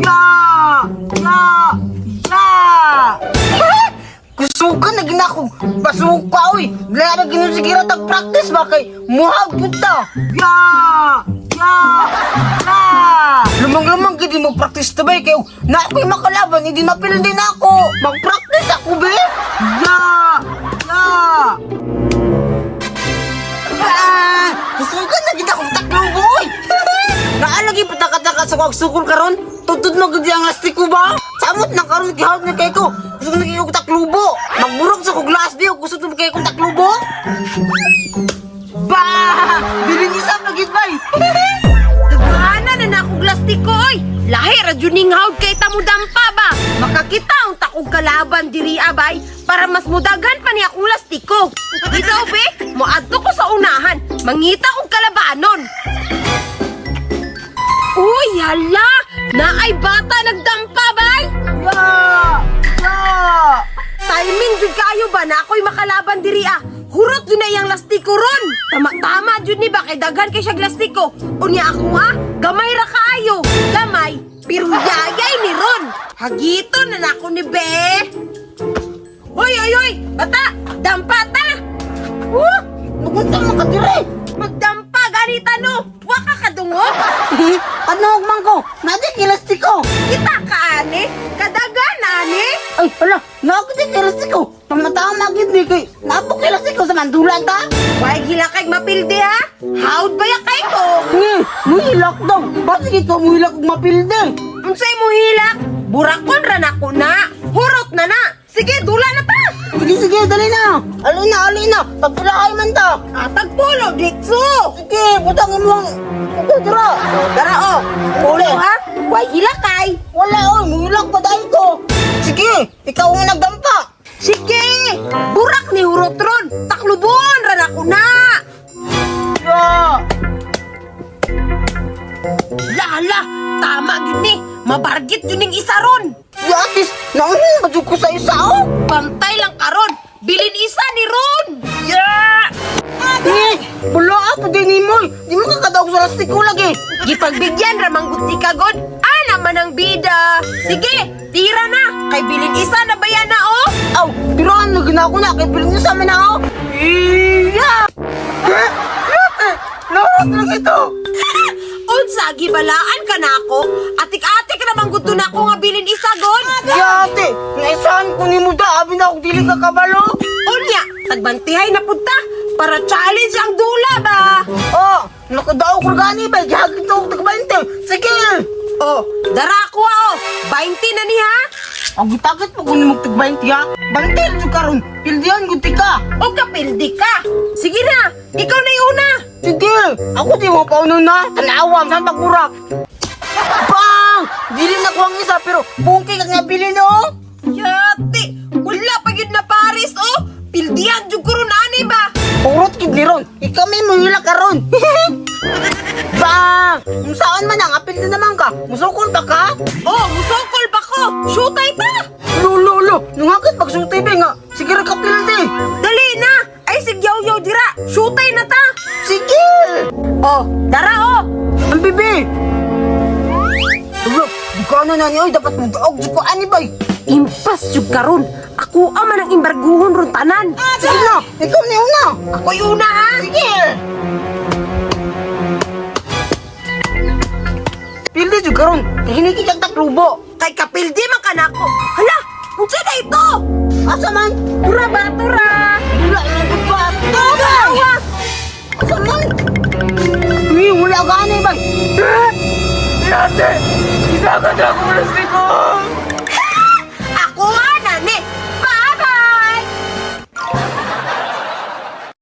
Ya! Ya! Ya! Kusuka na ginako. Pasuka, oy. Laya na ginusigira tag-practice ba kay muhag puta. Ya! Ya! Ya! Lumang-lumang gidi mo practice tabay kayo. Na ako'y makalaban, hindi mapil din ako. Mag-practice ako, be. Ya! Ya! Kusuka na ginako taklo, boy. Naalagi pataka-taka sa kagsukol karon. Tutod mo gudi ang lastik ko ba? Samot na karon gihawad na kay ko. Gusto na kay ko taklubo. Magburog sa kog glass di gusto na kay ko taklubo. Ba! Dili ni sa pagit bay. Daghanan na akong plastiko oy. Lahi ra jud ning hawd kay tamo dampa ba. Makakita ang takog kalaban diri abay para mas mudaghan pa ni akong plastiko. Ikaw be, moadto ko sa unahan. Mangita og kalabanon. Uy, hala! Naay bata nagdampa, bay! Ya! Ya! Timing jud kayo ba na ako'y makalaban diri ah? Hurot jud na iyang lastiko ron! Tama jud ni ba kay daghan kay siya lastiko? Unya ako ha? Gamay ra kaayo! Gamay, pero yayay ni ron! Hagito na nako ni be! Hoy! Bata! Dampa ta! Magunta mo ka dire. Magdampa ganita no! Wa ka kadungo! Ano man ko? Nadi kilastik ko. Kita ka ani? Kadagan ani? Ay, hala, nakakita kilastik ko. Pamatama gid ni kay. Napo kilastik ko sa mandulan ta. Why gila kay mapilde ha? Howd ba ya kay ko? Muhilak daw. Basta ikaw muhilak ug mapilde. Unsay mo hilak? Burakon ra nako na. Hurot na na. Sige, dula na ta. Sige, dali na. Ali na. Pagpulaay man ta. Tagpulo ditso. Sige, butang mo. Dara. Dara oh. Pulo ha? Why hilak kay? Wala, oy. Muhilak pa dahil ko. Sige, ikaw ang nagdampa. Sige. Burak ni hurot ron. Taklubon ra nako na. Ya. Lala, tama gyud ni. Mabargit yun ning isa ron. Ya, atis. Naunin ba ko sa isa, oh? Bantay lang karon. Bilin isa ni ron. Pulo ako din ni Moy. Di mo kakadaog sa lastik ko lagi. Gipagbigyan ra mangguti ka god. Naman ang bida. Sige, tira na. Kay bilin isa na ba yan na oh? Aw, pero ano ginako na? Kaya piling niyo sa amin na, oh? Iya! Lahat lang ito! Unsa gibalaan ka na ako? Atik-atik na mangguto na ako nga bilin isa god. Yate, naisahan ko ni Muda. Abi na akong dili ka kabalo. Unya, tagbantihay na punta para challenge ang dula ba? Oh, nakadaog ko gani ba? Gihagit ako tag-20. Sige! Oh, dara ako oh. 20 na niya. Ang gitakit mo kung mag tag-20 ha? Bantil siya karon. Pildihan guti ka. O kapildi ka. Sige na, ikaw na yung una. Sige, ako di mo pauno na. Tanawam sa pagburak. Bang! Dili na ko ang isa pero bungki ka nga pili no? Yati, wala pa yun na Paris oh. Pildihan jud ko ron ani ba? Purot kid ni ron. Ikaw may muhila ka ron. Bang! Saan man ang apil na naman ka? Musukol ba ka? Oh, musokol ba ko? Shootay ta. Lo. Nung agad pagsulti ba nga. Sige ra kapil di. Dali na. Ay sigyaw-yaw dira. Shootay na ta. Sige! Oh, dara oh. Ang bibi! Di ka na niyo. Dapat mag-aog. Di ko ani ba? Impas jud karon. Ako man ang imbarguhon ron tanan. Sige na! Ikaw na una! Ako yung una ha. Sige! Pildi dyan karon. Hinigi kang taklubo. Kay kapildi man ka na ako. Hala, unsa na ito? Asa man? Tura ba, tura? Wala ilagod ba? Awa! Asa man? Wala ka na ba? Yate! Isagad ako mo na ko!